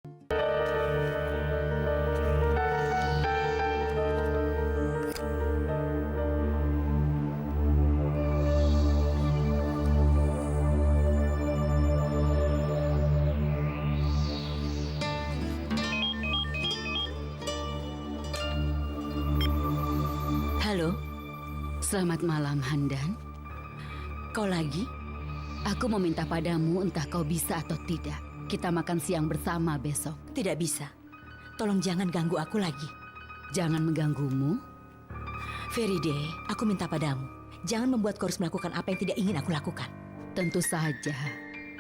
Halo, selamat malam Handan. Kau lagi? Aku mau minta padamu entah kau bisa atau tidak. Kita makan siang bersama besok. Tidak bisa. Tolong jangan ganggu aku lagi. Jangan mengganggumu. Feride, aku minta padamu. Jangan membuat kau harus melakukan apa yang tidak ingin aku lakukan. Tentu saja,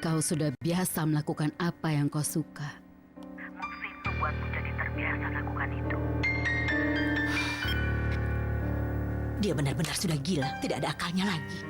kau sudah biasa melakukan apa yang kau suka. Mungkin membuatmu jadi terbiasa lakukan itu. Dia benar-benar sudah gila, tidak ada akalnya lagi.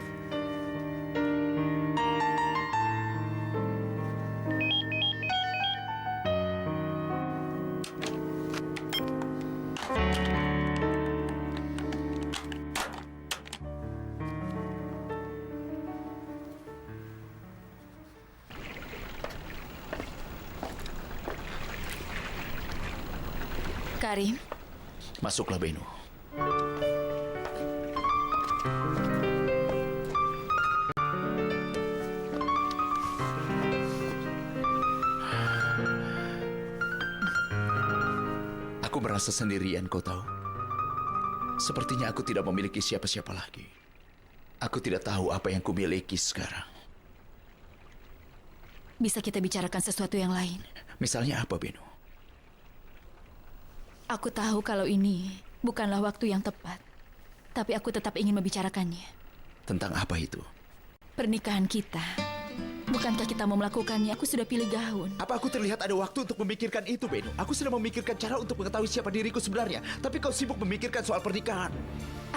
Karim, Masuklah, Beno. Aku merasa sendirian, kau tahu. Sepertinya aku tidak memiliki siapa-siapa lagi. Aku tidak tahu apa yang kumiliki sekarang. bisa kita bicarakan sesuatu yang lain? Misalnya apa, Beno? Aku tahu kalau ini bukanlah waktu yang tepat, tapi aku tetap ingin membicarakannya. Tentang apa itu? Pernikahan kita. Bukankah kita mau melakukannya? Aku sudah pilih gaun. Apa aku terlihat ada waktu untuk memikirkan itu, Beno? Aku sedang memikirkan cara untuk mengetahui siapa diriku sebenarnya. Tapi kau sibuk memikirkan soal pernikahan.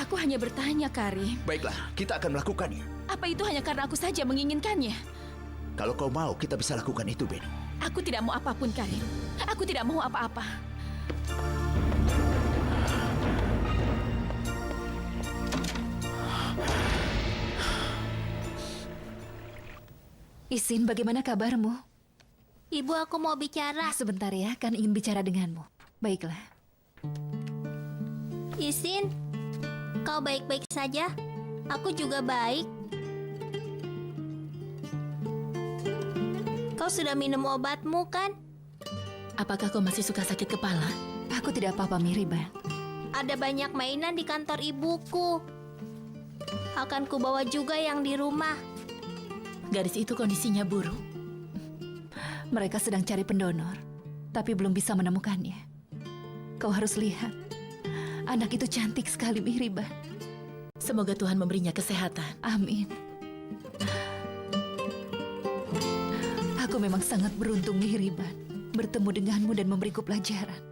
Aku hanya bertanya, Karim. Baiklah, kita akan melakukannya. Apa itu hanya karena aku saja menginginkannya? Kalau kau mau, kita bisa lakukan itu, Beno. Aku tidak mau apapun, Karim. Aku tidak mau apa-apa. Isin, bagaimana kabarmu? Ibu, aku mau bicara. Sebentar ya, kan ingin bicara denganmu. Baiklah. Isin, kau baik-baik saja? Aku juga baik. Kau sudah minum obatmu, kan? Apakah kau masih suka sakit kepala? Aku tidak apa-apa, Miriban. Ada banyak mainan di kantor ibuku. Akan kubawa juga yang di rumah. Gadis itu kondisinya buruk. Mereka sedang cari pendonor, tapi belum bisa menemukannya. Kau harus lihat. Anak itu cantik sekali, Miriban. Semoga Tuhan memberinya kesehatan. Amin. Aku memang sangat beruntung, Miriban, bertemu denganmu dan memberiku pelajaran.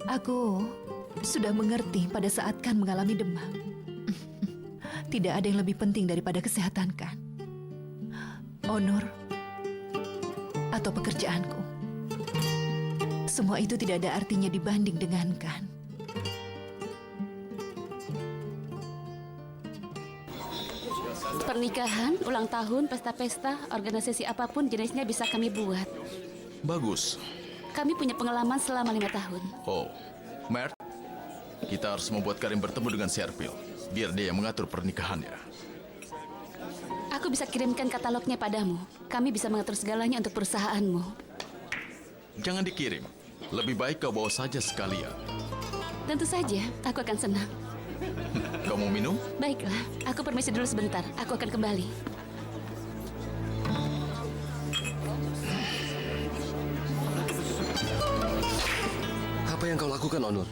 Aku sudah mengerti pada saat kan mengalami demam. Tidak ada yang lebih penting daripada kesehatan kan. Honor atau pekerjaanku. Semua itu tidak ada artinya dibanding dengan kan. Pernikahan, ulang tahun, pesta-pesta, organisasi apapun jenisnya bisa kami buat. Bagus. Kami punya pengalaman selama 5 tahun. Oh, Mert, kita harus membuat Karim bertemu dengan Serpil, biar dia yang mengatur pernikahannya. Aku bisa kirimkan katalognya padamu. Kami bisa mengatur segalanya untuk perusahaanmu. Jangan dikirim. Lebih baik kau bawa saja sekalian. Tentu saja, aku akan senang. Kau mau minum? Baiklah, aku permisi dulu sebentar. Aku akan kembali. Apa yang kau lakukan, Onur?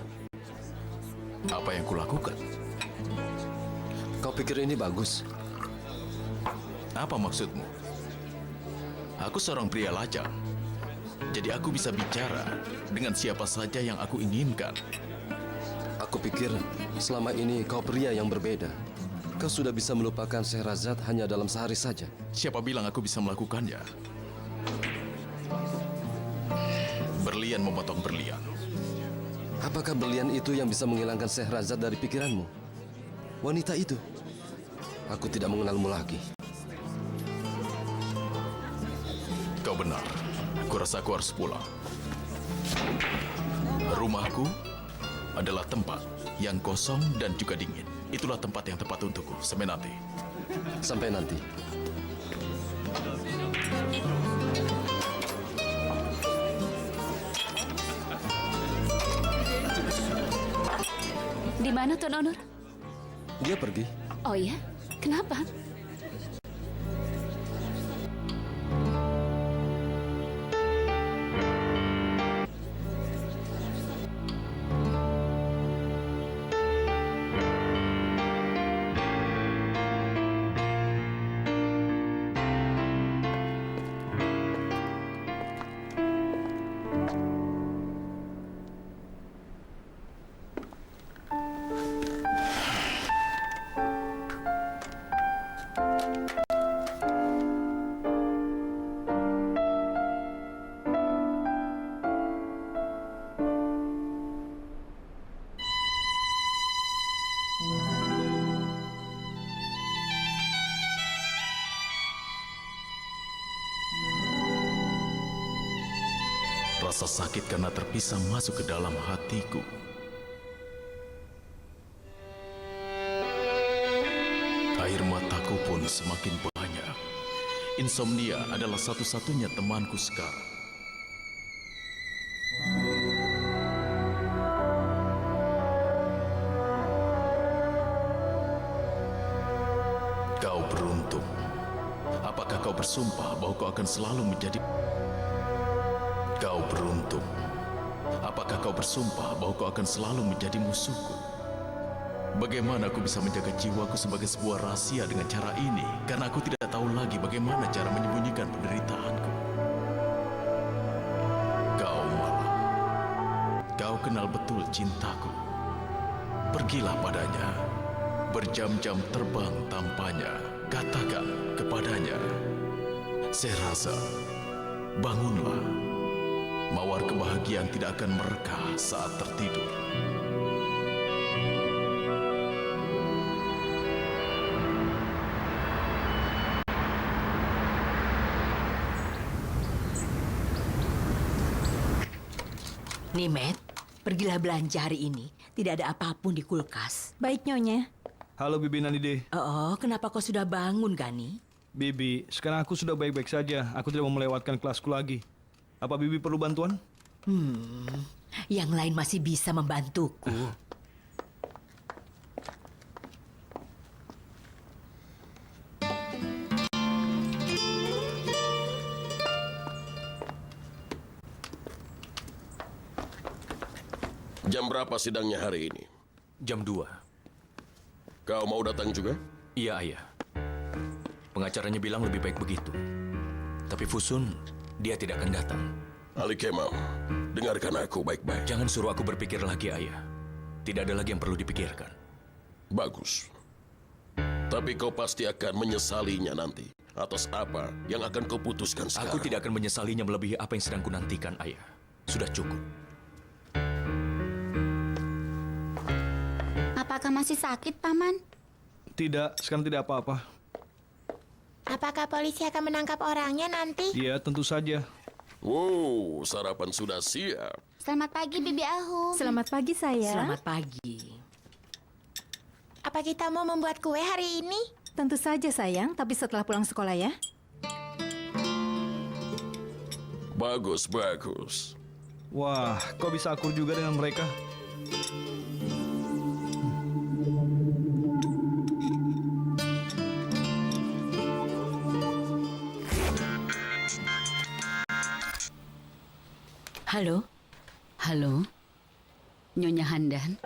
Apa yang kulakukan? Kau pikir ini bagus? Apa maksudmu? Aku seorang pria lajang. Jadi aku bisa bicara dengan siapa saja yang aku inginkan. Aku pikir selama ini kau pria yang berbeda. Kau sudah bisa melupakan Syahrazad hanya dalam sehari saja. Siapa bilang aku bisa melakukannya? Berlian memotong berlian. Apakah berlian itu yang bisa menghilangkan Syahrazad dari pikiranmu? Wanita itu. Aku tidak mengenalmu lagi. Kau benar. Kurasa aku harus pulang. Rumahku adalah tempat yang kosong dan juga dingin. Itulah tempat yang tepat untukku. Sampai nanti. Sampai nanti. Di mana Tuan Onur? Dia pergi. Oh ya? Kenapa? Rasa sakit karena terpisah masuk ke dalam hatiku. Air mataku pun semakin banyak. Insomnia adalah satu-satunya temanku sekarang. Kau beruntung. Apakah kau bersumpah bahwa kau akan selalu menjadi... Kau beruntung. Apakah kau bersumpah bahwa kau akan selalu menjadi musuhku? Bagaimana aku bisa menjaga jiwaku sebagai sebuah rahasia dengan cara ini? Karena aku tidak tahu lagi bagaimana cara menyembunyikan penderitaanku. Kau malam. Kau kenal betul cintaku. Pergilah padanya. Berjam-jam terbang tanpanya. Katakan kepadanya. Serasa, bangunlah. Mawar kebahagiaan tidak akan mereka saat tertidur. Nih, Matt, pergilah belanja hari ini. Tidak ada apapun di kulkas. Baik, Nyonya. Halo Bibi Nanide. Oh, kenapa kau sudah bangun, Gani? Bibi, sekarang aku sudah baik-baik saja. Aku tidak mau melewatkan kelasku lagi. Apa Bibi perlu bantuan? Yang lain masih bisa membantuku. Jam berapa sidangnya hari ini? Jam 2. Kau mau datang juga? Iya, Ayah. Pengacaranya bilang lebih baik begitu. Tapi Fusun, dia tidak akan datang. Ali Kemam, dengarkan aku baik-baik. Jangan suruh aku berpikir lagi, Ayah. Tidak ada lagi yang perlu dipikirkan. Bagus. Tapi kau pasti akan menyesalinya nanti. Atas apa yang akan kau putuskan sekarang? Aku tidak akan menyesalinya melebihi apa yang sedang kunantikan, Ayah. Sudah cukup. Apakah masih sakit, Paman? Tidak, sekarang tidak apa-apa. Apakah polisi akan menangkap orangnya nanti? Iya, tentu saja. Wow, sarapan sudah siap. Selamat pagi, Bibi Ahum. Selamat pagi, sayang. Selamat pagi. Apa kita mau membuat kue hari ini? Tentu saja, sayang. Tapi setelah pulang sekolah ya. Bagus, bagus. Wah, kau bisa akur juga dengan mereka. Halo? Halo, Nyonya Handan.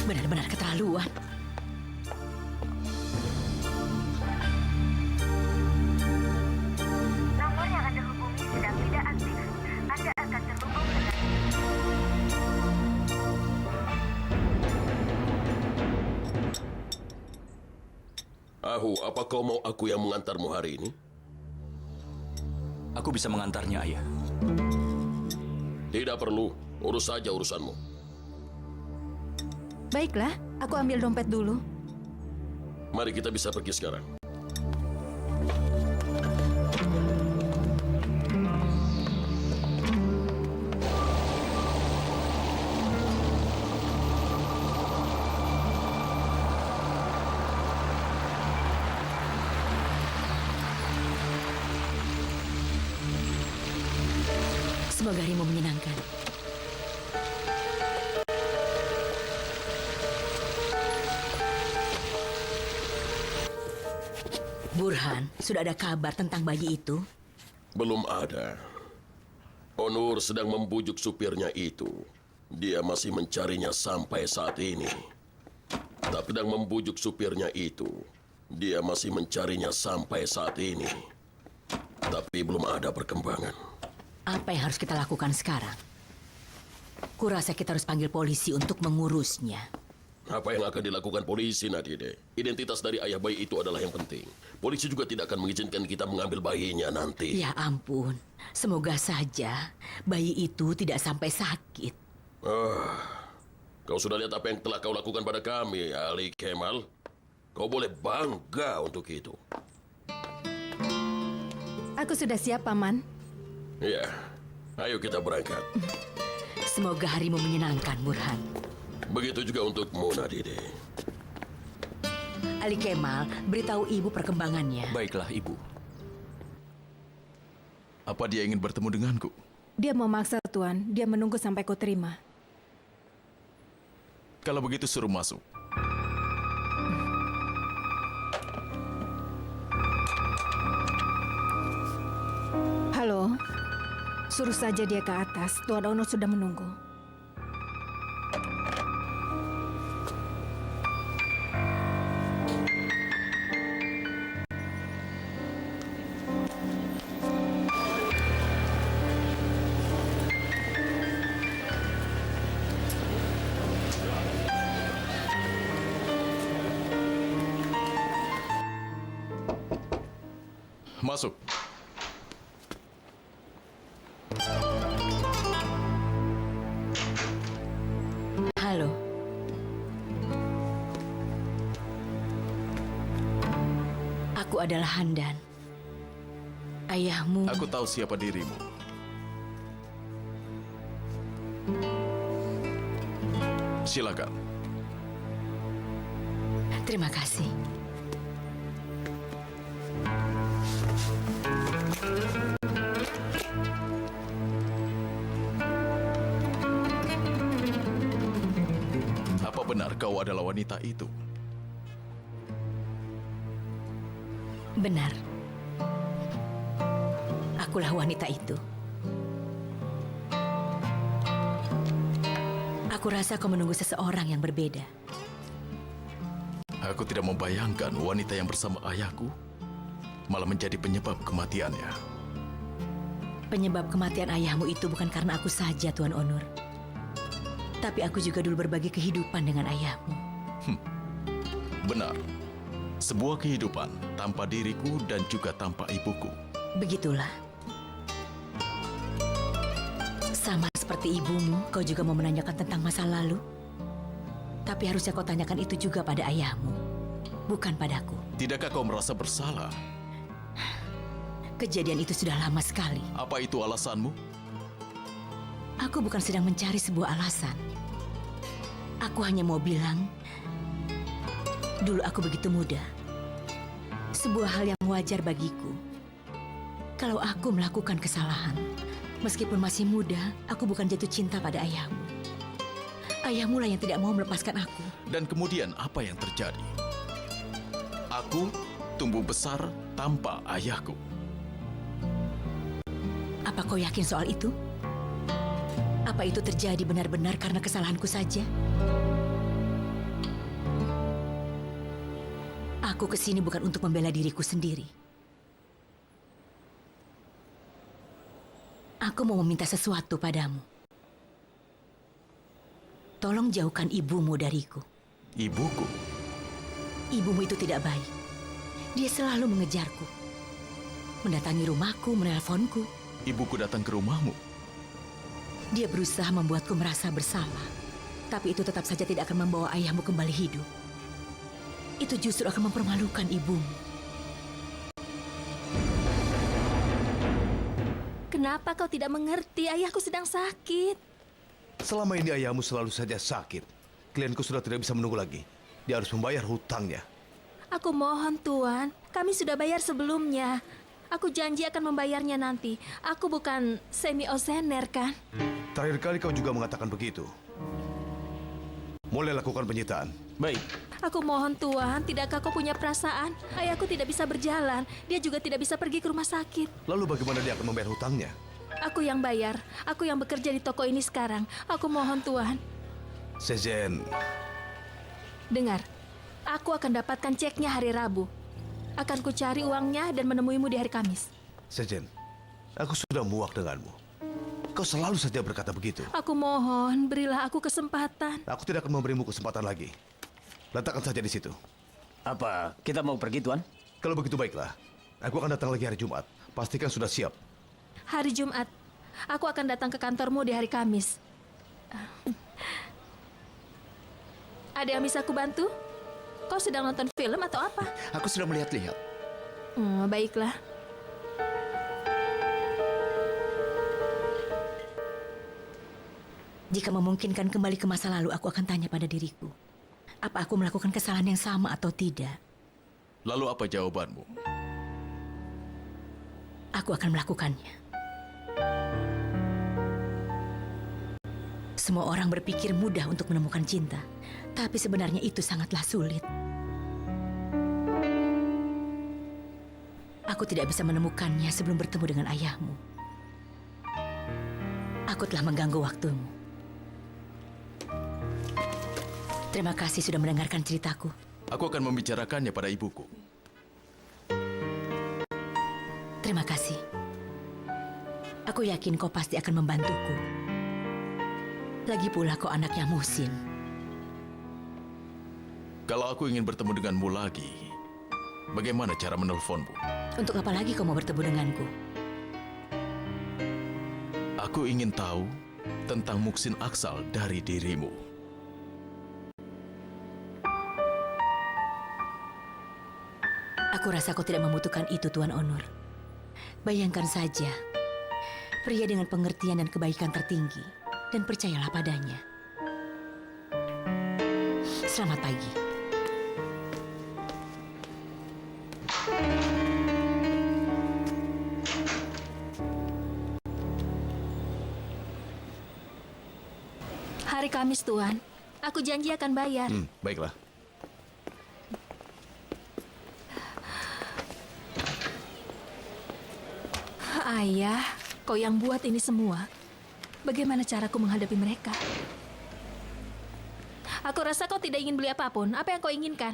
Benar-benar keterlaluan. Nomor yang Anda hubungi sedang tidak aktif. Anda akan terhubung dengan... Ahu, apa kau mau aku yang mengantarmu hari ini? Aku bisa mengantarnya, Ayah. Tidak perlu, urus saja urusanmu. Baiklah, aku ambil dompet dulu. Mari kita bisa pergi sekarang. Semoga harimu menyenangkan. Burhan, sudah ada kabar tentang bayi itu? Belum ada. Onur sedang membujuk supirnya itu. Dia masih mencarinya sampai saat ini. Tapi sedang membujuk supirnya itu. Dia masih mencarinya sampai saat ini. Tapi belum ada perkembangan. Apa yang harus kita lakukan sekarang? Kurasa kita harus panggil polisi untuk mengurusnya. Apa yang akan dilakukan polisi, Nadide? Identitas dari ayah bayi itu adalah yang penting. Polisi juga tidak akan mengizinkan kita mengambil bayinya nanti. Ya ampun, semoga saja bayi itu tidak sampai sakit. Kau sudah lihat apa yang telah kau lakukan pada kami, Ali Kemal. Kau boleh bangga untuk itu. Aku sudah siap, Paman. Ya, ayo kita berangkat. Semoga harimu menyenangkan, Burhan. Begitu juga untukmu, Nadide. Ali Kemal, beritahu ibu perkembangannya. Baiklah, Ibu. Apa dia ingin bertemu denganku? Dia mau maksa, Tuan. Dia menunggu sampai kau terima. Kalau begitu suruh masuk. Halo. Suruh saja dia ke atas. Tuan Onur sudah menunggu. Masuk. Halo. Aku adalah Handan. Ayahmu. Aku tahu siapa dirimu. Silakan. Terima kasih. Apa benar kau adalah wanita itu? Benar. Akulah wanita itu. Aku rasa kau menunggu seseorang yang berbeda. Aku tidak membayangkan wanita yang bersama ayahku malah menjadi penyebab kematiannya. Penyebab kematian ayahmu itu bukan karena aku saja, Tuan Onur. Tapi aku juga dulu berbagi kehidupan dengan ayahmu. Benar. Sebuah kehidupan tanpa diriku dan juga tanpa ibuku. Begitulah. Sama seperti ibumu, kau juga mau menanyakan tentang masa lalu. Tapi harusnya kau tanyakan itu juga pada ayahmu, bukan padaku. Tidakkah kau merasa bersalah? Kejadian itu sudah lama sekali. Apa itu alasanmu? Aku bukan sedang mencari sebuah alasan. Aku hanya mau bilang, dulu aku begitu muda. Sebuah hal yang wajar bagiku. Kalau aku melakukan kesalahan, meskipun masih muda, aku bukan jatuh cinta pada ayahmu. Ayahmu lah yang tidak mau melepaskan aku. Dan kemudian apa yang terjadi? Aku tumbuh besar tanpa ayahku. Apa kau yakin soal itu? Apa itu terjadi benar-benar karena kesalahanku saja? Aku kesini bukan untuk membela diriku sendiri. Aku mau meminta sesuatu padamu. Tolong jauhkan ibumu dariku. Ibuku? Ibumu itu tidak baik. Dia selalu mengejarku. Mendatangi rumahku, menelponku. Ibuku datang ke rumahmu? Dia berusaha membuatku merasa bersalah. Tapi itu tetap saja tidak akan membawa ayahmu kembali hidup. itu justru akan mempermalukan ibumu. Kenapa kau tidak mengerti? Ayahku sedang sakit. Selama ini ayahmu selalu saja sakit. Klienku sudah tidak bisa menunggu lagi. Dia harus membayar hutangnya. Aku mohon Tuan, kami sudah bayar sebelumnya. Aku janji akan membayarnya nanti. Aku bukan Semi Ozener kan? Terakhir kali kau juga mengatakan begitu. Mulai lakukan penyitaan. Baik. Aku mohon Tuan, tidakkah kau punya perasaan? Ayahku tidak bisa berjalan. Dia juga tidak bisa pergi ke rumah sakit. Lalu bagaimana dia akan membayar hutangnya? Aku yang bayar. Aku yang bekerja di toko ini sekarang. Aku mohon Tuan. Sezen, Dengar, aku akan dapatkan ceknya hari Rabu. Akan ku cari uangnya dan menemuimu di hari Kamis. Sejen, aku sudah muak denganmu. Kau selalu saja berkata begitu. Aku mohon, berilah aku kesempatan. Aku tidak akan memberimu kesempatan lagi. Letakkan saja di situ. Apa kita mau pergi, Tuan? Kalau begitu baiklah. Aku akan datang lagi hari Jumat. Pastikan sudah siap. Hari Jumat, aku akan datang ke kantormu di hari Kamis. Ada yang bisa aku bantu? Kau sedang nonton film atau apa? Aku sudah melihat-lihat. Baiklah. Jika memungkinkan kembali ke masa lalu, aku akan tanya pada diriku. Apa aku melakukan kesalahan yang sama atau tidak? Lalu apa jawabanmu? Aku akan melakukannya. Semua orang berpikir mudah untuk menemukan cinta, tapi sebenarnya itu sangatlah sulit. Aku tidak bisa menemukannya sebelum bertemu dengan ayahmu. Aku telah mengganggu waktumu. Terima kasih sudah mendengarkan ceritaku. Aku akan membicarakannya pada ibuku. Terima kasih. Aku yakin kau pasti akan membantuku. Lagi pula kau anaknya Muhsin. Kalau aku ingin bertemu denganmu lagi, bagaimana cara menelponmu? Untuk apa lagi kau mau bertemu denganku? Aku ingin tahu tentang Muhsin Aksal dari dirimu. Aku rasa kau tidak membutuhkan itu, Tuan Onur. Bayangkan saja, pria dengan pengertian dan kebaikan tertinggi, dan percayalah padanya. Selamat pagi. Hari Kamis, Tuan. Aku janji akan bayar. Baiklah. Ayah, kau yang buat ini semua. Bagaimana caraku menghadapi mereka? Aku rasa kau tidak ingin beli apapun. Apa yang kau inginkan?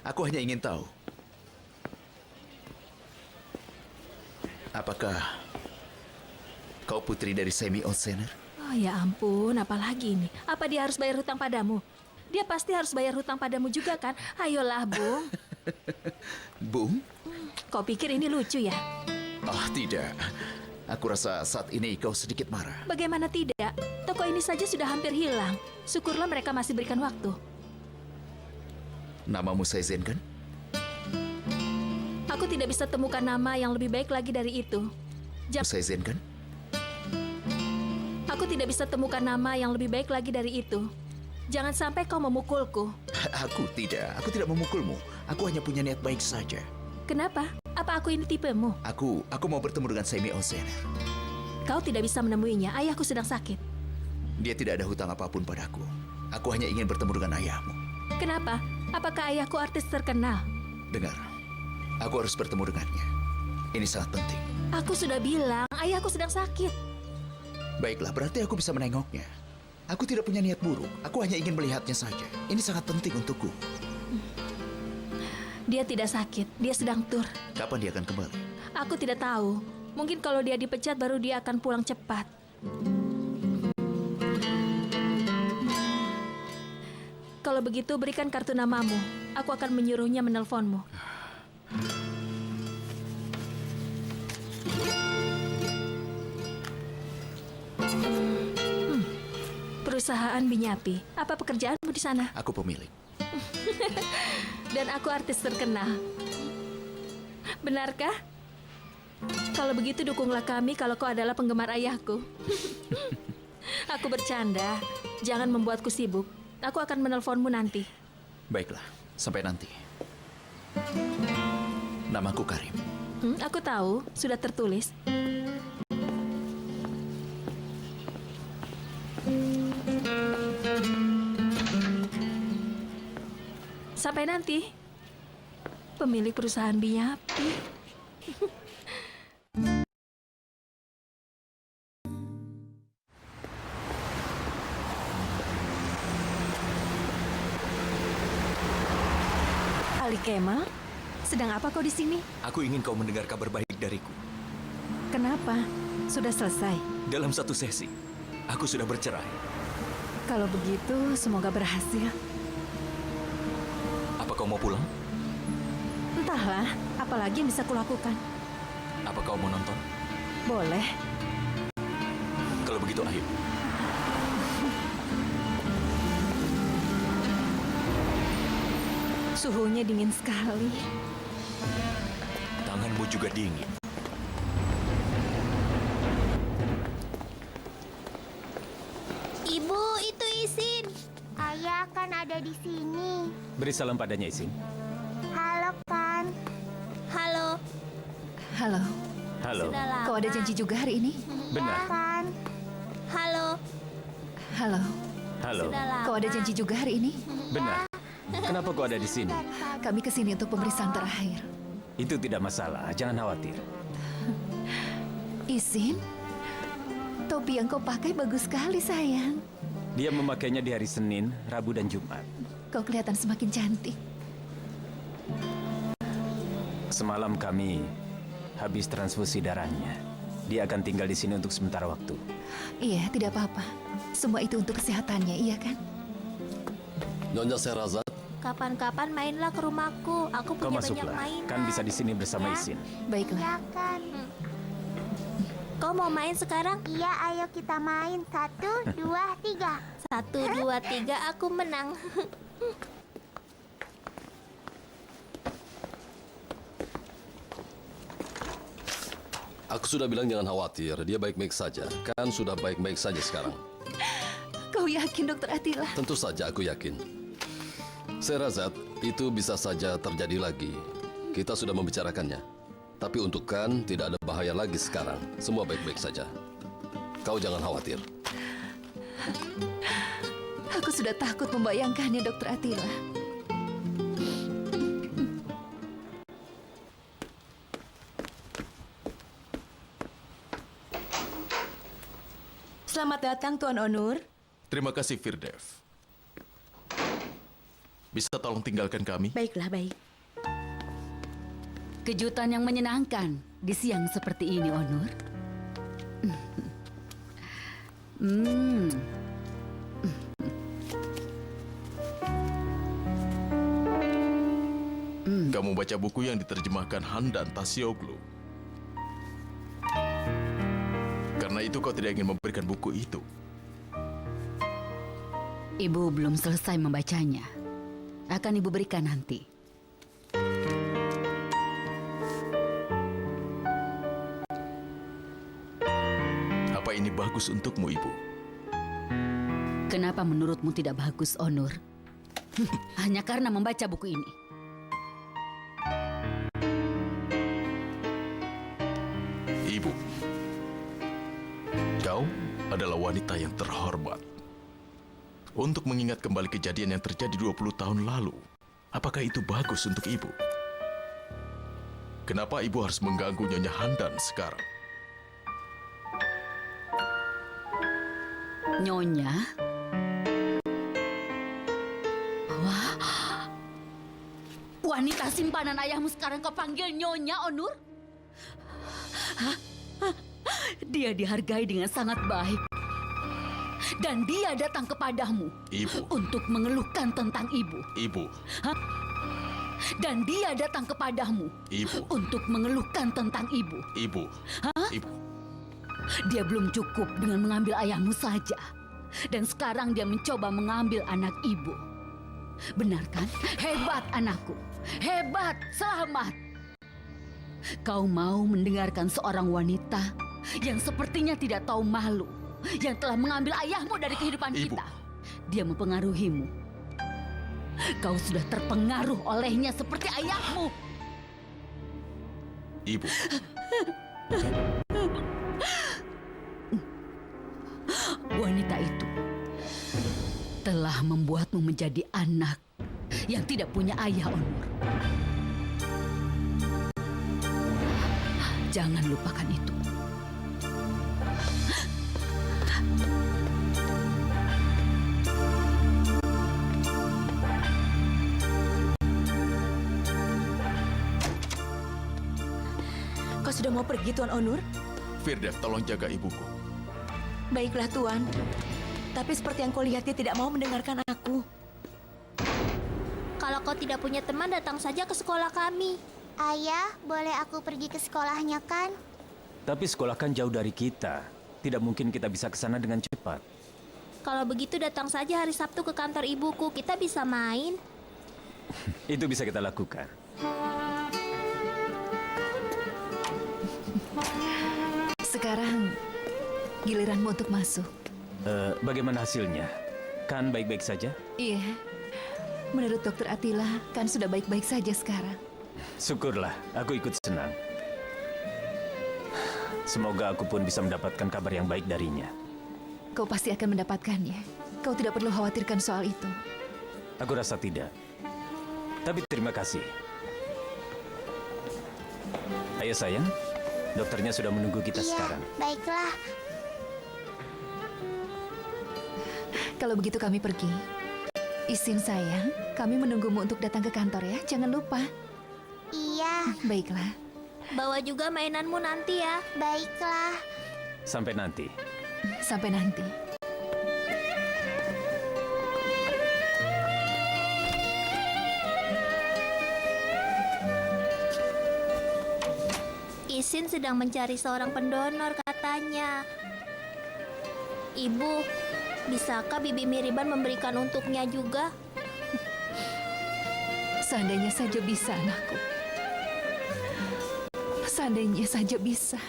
Aku hanya ingin tahu. Apakah kau putri dari Semi Ozener? Oh ya ampun, apalagi ini? Apa dia harus bayar hutang padamu? Dia pasti harus bayar hutang padamu juga kan? Ayolah, Bung. Bung? Kau pikir ini lucu ya? Oh, tidak. Aku rasa saat ini kau sedikit marah. Bagaimana tidak? Toko ini saja sudah hampir hilang. Syukurlah mereka masih berikan waktu. Namamu Sezen kan? Aku tidak bisa temukan nama yang lebih baik lagi dari itu. Sezen kan? Aku tidak bisa temukan nama yang lebih baik lagi dari itu. Jangan sampai kau memukulku. Aku tidak memukulmu. Aku hanya punya niat baik saja. Kenapa? Apa aku ini tipemu? Aku mau bertemu dengan Semi Ozener. Kau tidak bisa menemuinya. Ayahku sedang sakit. Dia tidak ada hutang apapun padaku. Aku hanya ingin bertemu dengan ayahmu. Kenapa? Apakah ayahku artis terkenal? Dengar, aku harus bertemu dengannya. Ini sangat penting. Aku sudah bilang, ayahku sedang sakit. Baiklah, berarti aku bisa menengoknya. Aku tidak punya niat buruk. Aku hanya ingin melihatnya saja. Ini sangat penting untukku. Dia tidak sakit. Dia sedang tur. Kapan dia akan kembali? Aku tidak tahu. Mungkin kalau dia dipecat baru dia akan pulang cepat. Kalau begitu berikan kartu namamu. Aku akan menyuruhnya menelponmu. Perusahaan Binyapi. Apa pekerjaanmu di sana? Aku pemilik. Dan aku artis terkenal. Benarkah? Kalau begitu dukunglah kami kalau kau adalah penggemar ayahku. Aku bercanda. Jangan membuatku sibuk. Aku akan menelponmu nanti. Baiklah, sampai nanti. Namaku Karim. Aku tahu, sudah tertulis. Sampai nanti. Pemilik perusahaan Binyapi. Ali Kemal, sedang apa kau di sini? Aku ingin kau mendengar kabar baik dariku. Kenapa? Sudah selesai? Dalam satu sesi, aku sudah bercerai. Kalau begitu, semoga berhasil. Apa kau mau pulang? Entahlah, apalagi yang bisa kulakukan. Apa kau mau nonton? Boleh. Kalau begitu, ayo. Suhunya dingin sekali. Tanganmu juga dingin. Ibu, itu Isin. Ayah kan ada di sini. Beri salam padanya, Isin. Halo, kan. Halo. Halo. Halo. Sudah lama. Kau ada janji juga hari ini? Benar. Iya, kan. Halo. Halo. Halo. Sudah lama. Kau ada janji juga hari ini? Benar. Kenapa kau ada di sini? Kami kesini untuk pemeriksaan terakhir. Itu tidak masalah, jangan khawatir. Isin, topi yang kau pakai bagus sekali, sayang. Dia memakainya di hari Senin, Rabu, dan Jumat. Kau kelihatan semakin cantik. Semalam kami habis transfusi darahnya. Dia akan tinggal di sini untuk sementara waktu. Iya, tidak apa-apa. Semua itu untuk kesehatannya, iya kan? Nyonya Sherazad, Kapan-kapan mainlah ke rumahku. Aku Kau punya banyak masuklah, mainan. kan bisa di sini bersama Ya. Isin. Baiklah. Iya kan. Kau mau main sekarang? Iya, ayo kita main. 1, 2, 3. 1, 2, 3, aku menang. aku sudah bilang jangan khawatir. Dia baik-baik saja. Kan sudah baik-baik saja sekarang. Kau yakin, Dokter Atila? Tentu saja aku yakin. Sherazad, itu bisa saja terjadi lagi. Kita sudah membicarakannya. Tapi untuk Kan, tidak ada bahaya lagi sekarang. Semua baik-baik saja. Kau jangan khawatir. Aku sudah takut membayangkannya, Dokter Atila. Selamat datang, Tuan Onur. Terima kasih, Firdev. Bisa tolong tinggalkan kami? Baiklah, baik. Kejutan yang menyenangkan di siang seperti ini, Onur. Kamu baca buku yang diterjemahkan Handan Tasioglu. Karena itu kau tidak ingin memberikan buku itu. Ibu belum selesai membacanya. Akan Ibu berikan nanti. Apa ini bagus untukmu, Ibu? Kenapa menurutmu tidak bagus, Onur? Hanya karena membaca buku ini. Ibu, kau adalah wanita yang terhormat. Untuk mengingat kembali kejadian yang terjadi 20 tahun lalu, apakah itu bagus untuk Ibu? Kenapa Ibu harus mengganggu Nyonya Handan sekarang? Nyonya? Wah, wanita simpanan ayahmu sekarang kau panggil Nyonya, Onur? Hah? Dia dihargai dengan sangat baik. Dan dia datang kepadamu Ibu. untuk mengeluhkan tentang ibu. Ibu. Hah? Dan dia datang kepadamu Ibu. untuk mengeluhkan tentang ibu. Ibu. Hah? Ibu. Dia belum cukup dengan mengambil ayahmu saja. Dan sekarang dia mencoba mengambil anak ibu. Benar kan? Hebat anakku. Hebat, selamat. Kau mau mendengarkan seorang wanita yang sepertinya tidak tahu malu, yang telah mengambil ayahmu dari kehidupan Ibu. kita. Dia mempengaruhimu. Kau sudah terpengaruh olehnya seperti ayahmu. Ibu. Wanita itu telah membuatmu menjadi anak yang tidak punya ayah, Onur. Jangan lupakan itu. Kau sudah mau pergi, Tuan Onur? Firdev, tolong jaga ibuku. Baiklah, Tuan. Tapi seperti yang kau lihat, dia tidak mau mendengarkan aku. Kalau kau tidak punya teman, datang saja ke sekolah kami. Ayah, boleh aku pergi ke sekolahnya kan? Tapi sekolah kan jauh dari kita. Tidak mungkin kita bisa ke sana dengan cepat. Kalau begitu datang saja hari Sabtu ke kantor ibuku. Kita bisa main. Itu bisa kita lakukan. Sekarang giliranmu untuk masuk. Bagaimana hasilnya? Kan baik-baik saja? Iya. Menurut Dokter Attila, kan sudah baik-baik saja sekarang. Syukurlah, aku ikut senang. Semoga aku pun bisa mendapatkan kabar yang baik darinya. Kau pasti akan mendapatkannya. Kau tidak perlu khawatirkan soal itu. Aku rasa tidak. Tapi terima kasih. Ayo sayang, dokternya sudah menunggu kita sekarang. Baiklah. Kalau begitu kami pergi. Isin sayang, kami menunggumu untuk datang ke kantor ya. Jangan lupa. Iya. Baiklah. Bawa juga mainanmu nanti ya. Baiklah. Sampai nanti. Sampai nanti. Isin sedang mencari seorang pendonor katanya. Ibu, bisakah Bibi Miriban memberikan untuknya juga? Seandainya saja bisa, anakku. Seandainya saja bisa.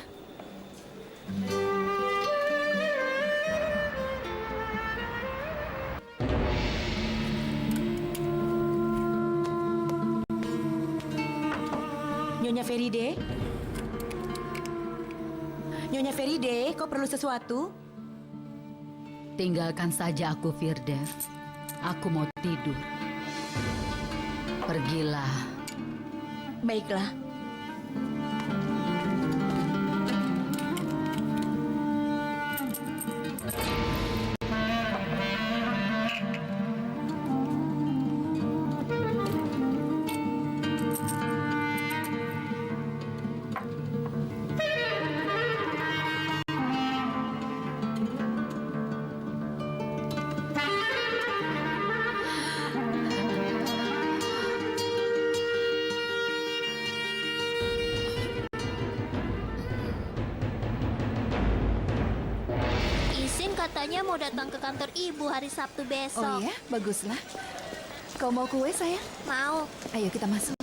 Nyonya Feride? Nyonya Feride, kau perlu sesuatu? Tinggalkan saja aku, Firdev. Aku mau tidur. Pergilah. Baiklah. Katanya mau datang ke kantor ibu hari Sabtu besok. Oh iya, baguslah. Kau mau kue, sayang? Mau. Ayo kita masuk.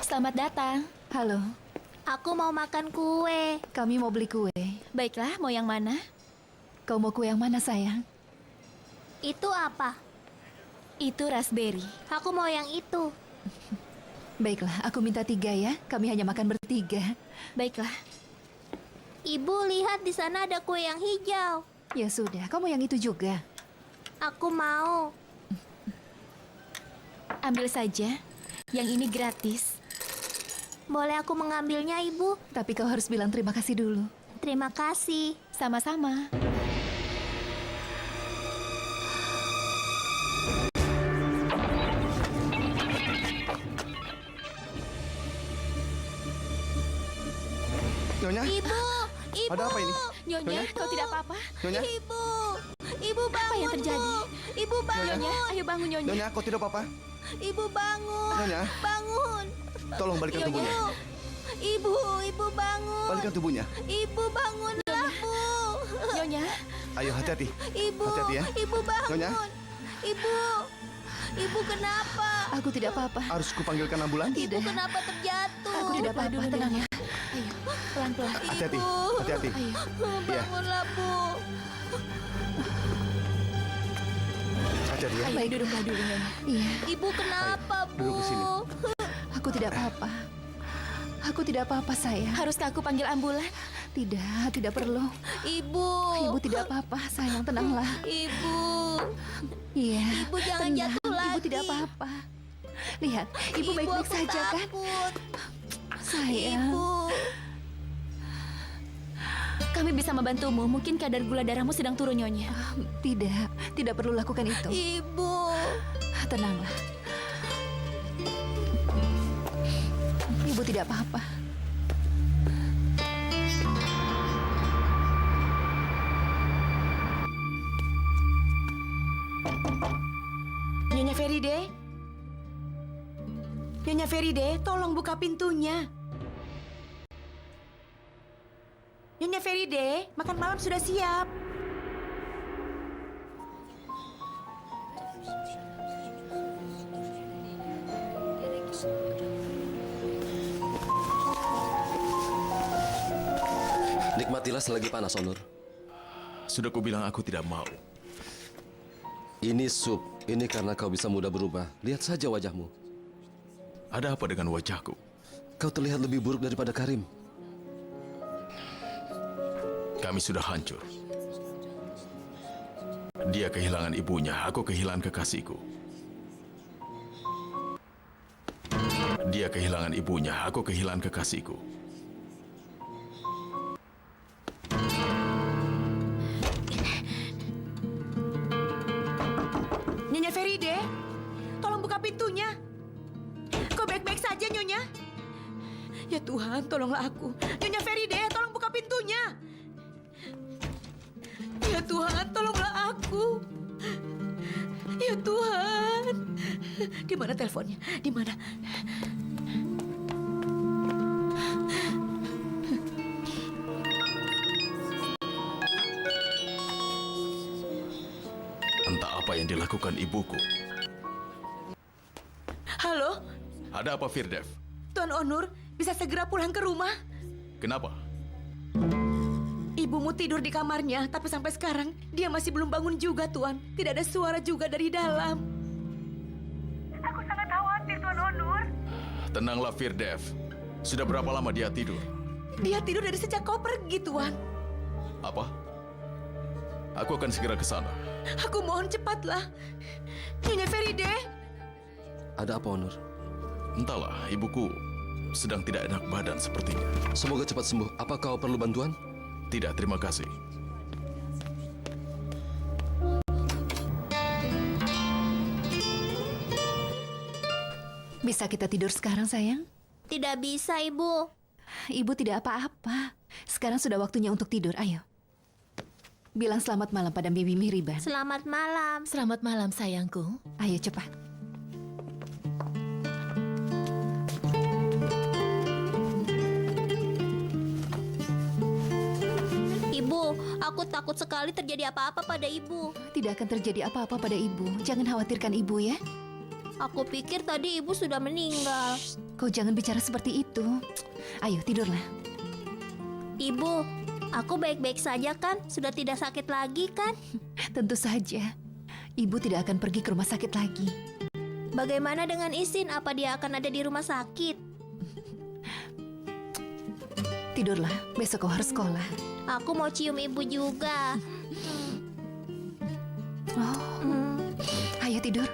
Selamat datang. Halo. Aku mau makan kue. Kami mau beli kue. Baiklah, mau yang mana? Kau mau kue yang mana, sayang? Itu apa? Itu raspberry. Aku mau yang itu. Baiklah, aku minta 3 ya. Kami hanya makan bertiga. Baiklah. Ibu, lihat di sana ada kue yang hijau. Ya sudah, kamu yang itu juga. Aku mau. Ambil saja. Yang ini gratis. Boleh aku mengambilnya, Ibu? Tapi kau harus bilang terima kasih dulu. Terima kasih. Sama-sama. Nyonya? Ibu, Ada apa ini? Nyonya, kau tidak apa-apa? Nyonya? Ibu bangun. Apa yang terjadi? Ibu bangun. Nyonya, ayo bangun Nyonya. Nyonya, kau tidak apa-apa? Ibu bangun. Nyonya? Bangun. Tolong balikan tubuhnya. Ibu bangun. Balikan tubuhnya. Ibu bangunlah. Nyonya. Ayo hati-hati. Ibu, Hati-hati ya. ibu bangun. Nyonya. Ibu kenapa? Aku tidak apa-apa. Harus kupanggilkan ambulans? Ibu kenapa terjatuh? Aku tidak apa-apa, tenang ya. Ayo, pelan-pelan. Hati-hati. Ibu. Hati-hati. Ayo. Iya. Bangunlah, Bu. Hati-hati ya. Baik, duduklah dulu, Nyonya. Iya, Ibu kenapa, Bu? Duduk di sini. aku tidak apa-apa. Aku tidak apa-apa, sayang. Haruskah aku panggil ambulan? Tidak perlu. Ibu. Ibu tidak apa-apa, sayang, tenanglah. Ibu. Iya. Ibu jangan tenang. jatuh lagi. Ibu tidak apa-apa. Lihat, ibu baik-baik aku saja kan? takut. Sayang. Ibu. Kami bisa membantumu. Mungkin kadar gula darahmu sedang turun, Nyonya. Tidak perlu lakukan itu. Ibu. Tenanglah. Ibu tidak apa-apa. Nyonya Feride? Nyonya Feride, tolong buka pintunya. Nyonya Feride, makan malam sudah siap. Nikmatilah selagi panas, Onur. Sudah kubilang aku tidak mau. Ini sup. Ini karena kau bisa mudah berubah. Lihat saja wajahmu. Ada apa dengan wajahku? Kau terlihat lebih buruk daripada Karim. Kami sudah hancur. Dia kehilangan ibunya, aku kehilangan kekasihku. Dia kehilangan ibunya, aku kehilangan kekasihku. Nyonya Feride, tolong buka pintunya. Kau baik-baik saja, Nyonya? Ya Tuhan, tolonglah aku. Nyonya Feride, tolong buka pintunya. Ya Tuhan, tolonglah aku. Ya Tuhan. Di mana teleponnya? Di mana? Entah apa yang dilakukan ibuku. Halo, Ada apa, Firdev? Tuan Onur, bisa segera pulang ke rumah? Kenapa? Ibumu tidur di kamarnya, tapi sampai sekarang dia masih belum bangun juga, Tuan. Tidak ada suara juga dari dalam. Aku sangat khawatir, Tuan Onur. Tenanglah, Firdev. Sudah berapa lama dia tidur? Dia tidur dari sejak kau pergi, Tuan. Apa? Aku akan segera ke sana. Aku mohon cepatlah. Nyonya Feride. Ada apa, Onur? Entahlah, ibuku sedang tidak enak badan sepertinya. Semoga cepat sembuh. Apa kau perlu bantuan? Tidak, terima kasih. Bisa kita tidur sekarang, sayang? Tidak bisa, Ibu. Ibu tidak apa-apa. Sekarang sudah waktunya untuk tidur. Ayo. Bilang selamat malam pada Bibi Mihriban. Selamat malam. Selamat malam, sayangku. Ayo cepat. Ibu, aku takut sekali terjadi apa-apa pada Ibu. Tidak akan terjadi apa-apa pada ibu. Jangan khawatirkan ibu ya. Aku pikir tadi Ibu sudah meninggal. Kau jangan bicara seperti itu. Ayo tidurlah. Ibu, aku baik-baik saja kan? Sudah tidak sakit lagi kan? Tentu saja. Ibu tidak akan pergi ke rumah sakit lagi. Bagaimana dengan Isin? Apa dia akan ada di rumah sakit? Tidurlah, besok kau harus sekolah. Aku mau cium Ibu juga. Oh, ayo tidur.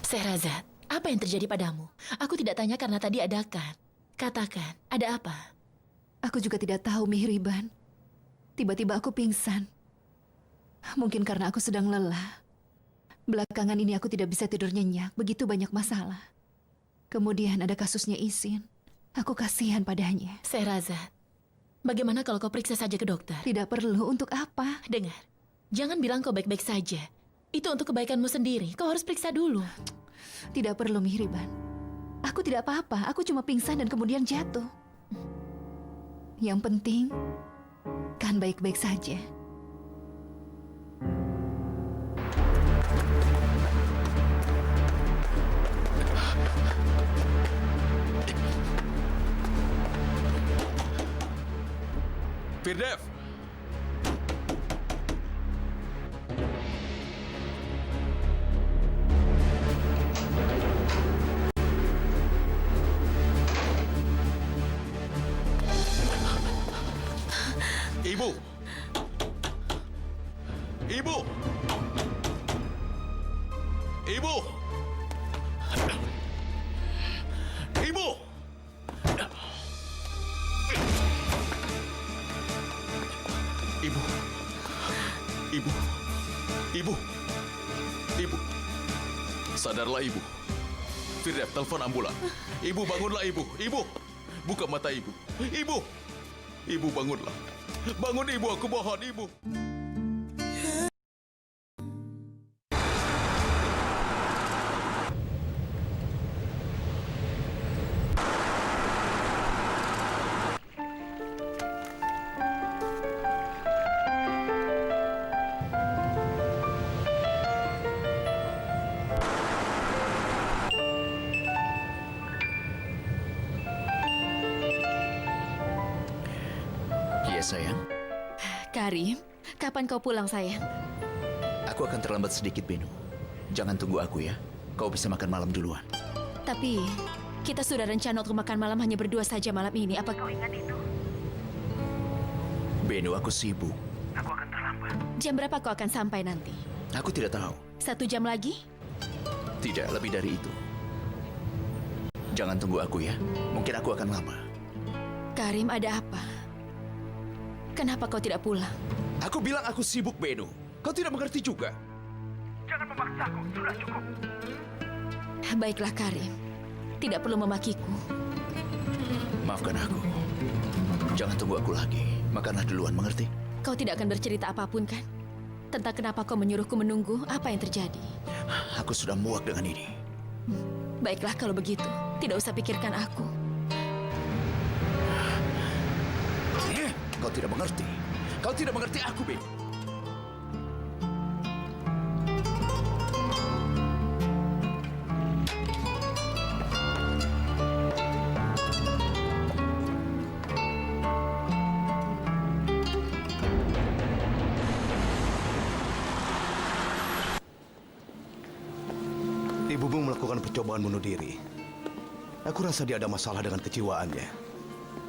Sehrazad, apa yang terjadi padamu? Aku tidak tanya karena tadi ada kan. Katakan, ada apa? Aku juga tidak tahu, Mihriban. Tiba-tiba aku pingsan. Mungkin karena aku sedang lelah. Belakangan ini aku tidak bisa tidur nyenyak, begitu banyak masalah. Kemudian ada kasusnya Isin. Aku kasihan padanya. Sherazad, bagaimana kalau kau periksa saja ke dokter? Tidak perlu, untuk apa? Dengar, jangan bilang kau baik-baik saja. Itu untuk kebaikanmu sendiri. Kau harus periksa dulu. Tidak perlu, Mihriban. Aku tidak apa-apa, aku cuma pingsan dan kemudian jatuh. Yang penting, kan baik-baik saja. Firdev! Ibu! Ibu! Ibu! Ibu! Ibu. Ibu. Ibu. Ibu. Sadarlah ibu. Firdev, telepon ambulan. Ibu, bangunlah ibu. Ibu. Buka mata ibu. Ibu. Ibu, bangunlah. Bangun ibu, aku mohon ibu. Iya, sayang. Karim, kapan kau pulang, sayang? Aku akan terlambat sedikit, Beno. Jangan tunggu aku ya. Kau bisa makan malam duluan. Tapi, kita sudah rencana untuk makan malam hanya berdua saja malam ini. Apa kau ingat itu? Beno, aku sibuk. Aku akan terlambat. Jam berapa kau akan sampai nanti? Aku tidak tahu. 1 jam lagi? Tidak, lebih dari itu. Jangan tunggu aku ya. Mungkin aku akan lama. Karim, ada apa? Kenapa kau tidak pulang? Aku bilang aku sibuk, Beno. Kau tidak mengerti juga. Jangan memaksaku, sudah cukup. Baiklah, Karim. Tidak perlu memakiku. Maafkan aku. Jangan tunggu aku lagi. Makanlah duluan, mengerti? Kau tidak akan bercerita apapun, kan? Tentang kenapa kau menyuruhku menunggu, apa yang terjadi? Aku sudah muak dengan ini. Baiklah kalau begitu. Tidak usah pikirkan aku. Kau tidak mengerti. Kau tidak mengerti aku, Beno. Ibumu melakukan percobaan bunuh diri. Aku rasa dia ada masalah dengan kejiwaannya.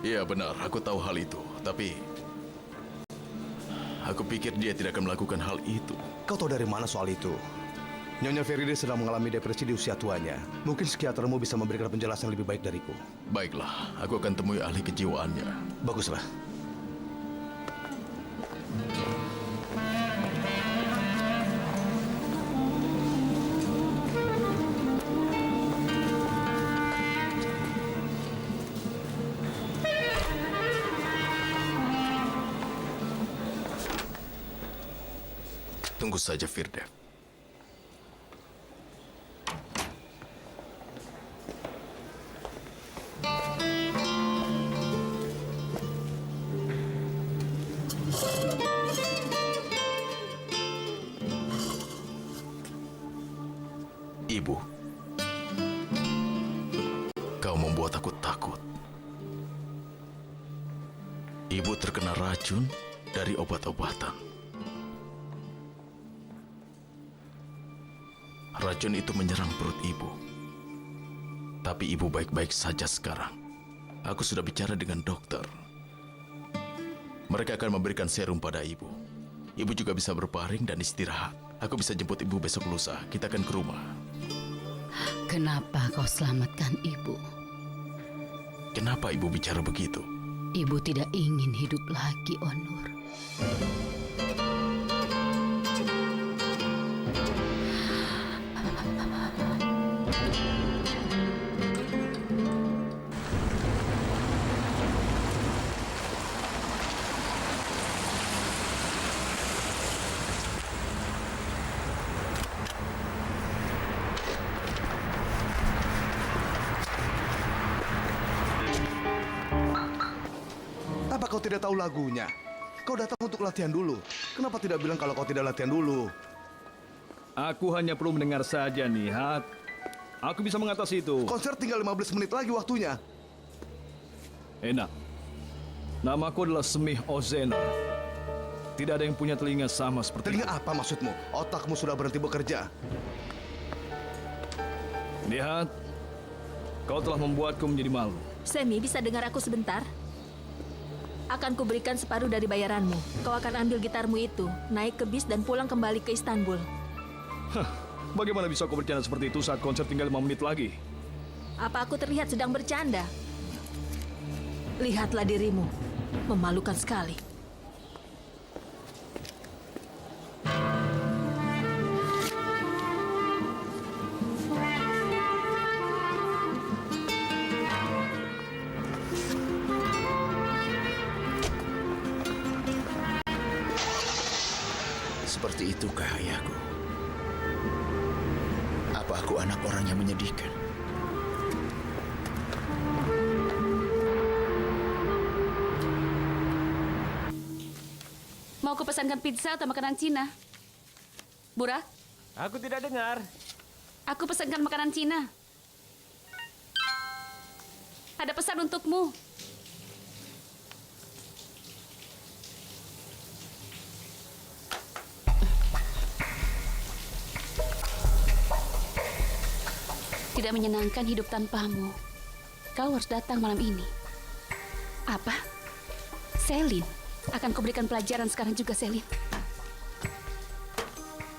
Iya benar, aku tahu hal itu. Tapi aku pikir dia tidak akan melakukan hal itu. Kau tahu dari mana soal itu? Nyonya Feride sedang mengalami depresi di usia tuanya. Mungkin psikiatermu bisa memberikan penjelasan lebih baik dariku. Baiklah, aku akan temui ahli kejiwaannya. Baguslah. Tunggu saja, Firdev. Ibu, kau membuat aku takut. Ibu terkena racun dari obat-obatan. Racun itu menyerang perut ibu. Tapi ibu baik-baik saja sekarang. Aku sudah bicara dengan dokter. Mereka akan memberikan serum pada ibu. Ibu juga bisa berbaring dan istirahat. Aku bisa jemput ibu besok lusa. Kita akan ke rumah. Kenapa kau selamatkan ibu? Kenapa ibu bicara begitu? Ibu tidak ingin hidup lagi, Onur. Apa kau tidak tahu lagunya? Kau datang untuk latihan dulu. Kenapa tidak bilang kalau kau tidak latihan dulu? Aku hanya perlu mendengar saja, Nihat. Aku bisa mengatasi itu. Konser tinggal 15 menit lagi waktunya. Enak. Namaku adalah Semih Ozena. Tidak ada yang punya telinga sama seperti Telinga apa maksudmu? Otakmu sudah berhenti bekerja. Lihat, kau telah membuatku menjadi malu. Semi, bisa dengar aku sebentar? Akan kuberikan separuh dari bayaranmu. Kau akan ambil gitarmu itu, naik ke bis dan pulang kembali ke Istanbul. Hah, bagaimana bisa kau bercanda seperti itu saat konser tinggal 5 menit lagi? Apa aku terlihat sedang bercanda? Lihatlah dirimu, memalukan sekali. Seperti itukah ayahku? Apa aku anak orang yang menyedihkan? Mau kupesankan pizza atau makanan Cina? Burak, Aku tidak dengar. aku pesankan makanan Cina. Ada pesan untukmu. Tidak menyenangkan hidup tanpamu. Kau harus datang malam ini. Apa? Selin. Akan kuberikan pelajaran sekarang juga, Selin.